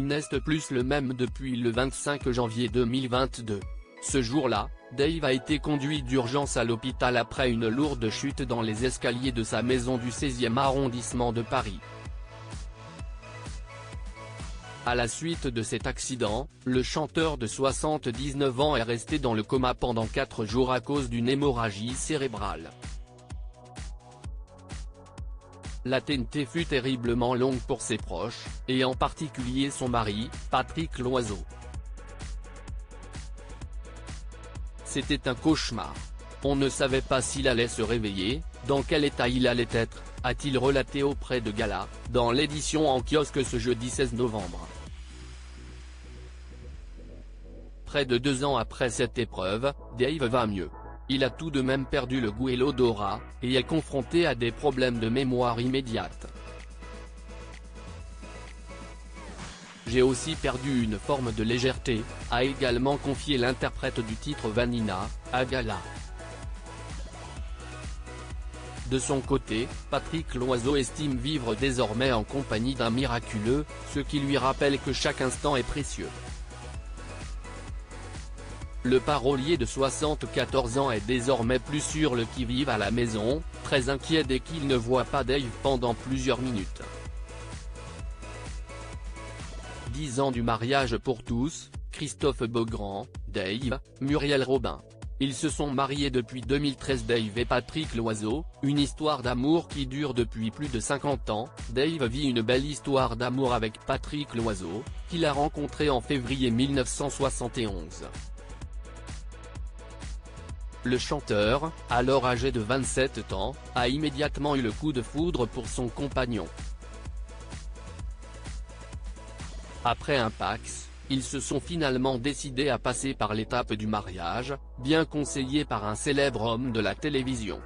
il n'est plus le même depuis le 25 janvier 2022. Ce jour-là, Dave a été conduit d'urgence à l'hôpital après une lourde chute dans les escaliers de sa maison du 16e arrondissement de Paris. À la suite de cet accident, le chanteur de 79 ans est resté dans le coma pendant 4 jours à cause d'une hémorragie cérébrale. L'attente fut terriblement longue pour ses proches, et en particulier son mari, Patrick Loiseau. C'était un cauchemar. On ne savait pas s'il allait se réveiller, dans quel état il allait être, a-t-il relaté auprès de Gala, dans l'édition en kiosque ce jeudi 16 novembre. Près de 2 ans après cette épreuve, Dave va mieux. Il a tout de même perdu le goût et l'odorat, et est confronté à des problèmes de mémoire immédiate. J'ai aussi perdu une forme de légèreté, a également confié l'interprète du titre Vanina, à Gala. De son côté, Patrick Loiseau estime vivre désormais en compagnie d'un miraculeux, ce qui lui rappelle que chaque instant est précieux. Le parolier de 74 ans est désormais plus sur le qui-vive à la maison, très inquiet dès qu'il ne voit pas Dave pendant plusieurs minutes. 10 ans du mariage pour tous, Christophe Beaugrand, Dave, Muriel Robin. Ils se sont mariés depuis 2013. Dave et Patrick Loiseau, une histoire d'amour qui dure depuis plus de 50 ans. Dave vit une belle histoire d'amour avec Patrick Loiseau, qu'il a rencontré en février 1971. Le chanteur, alors âgé de 27 ans, a immédiatement eu le coup de foudre pour son compagnon. Après un Pacs, ils se sont finalement décidés à passer par l'étape du mariage, bien conseillé par un célèbre homme de la télévision.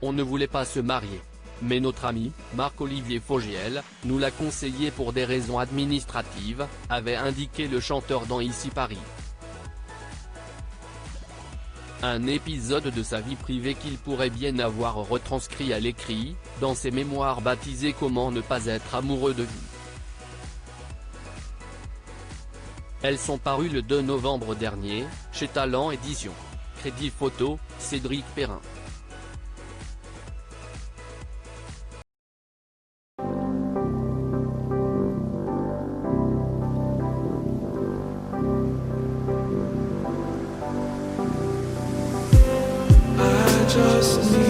On ne voulait pas se marier. Mais notre ami, Marc-Olivier Fogiel, nous l'a conseillé pour des raisons administratives, avait indiqué le chanteur dans Ici Paris. Un épisode de sa vie privée qu'il pourrait bien avoir retranscrit à l'écrit, dans ses mémoires baptisées Comment ne pas être amoureux de vous. Elles sont parues le 2 novembre dernier, chez Talent Éditions. Crédit photo, Cédric Perrin. Just need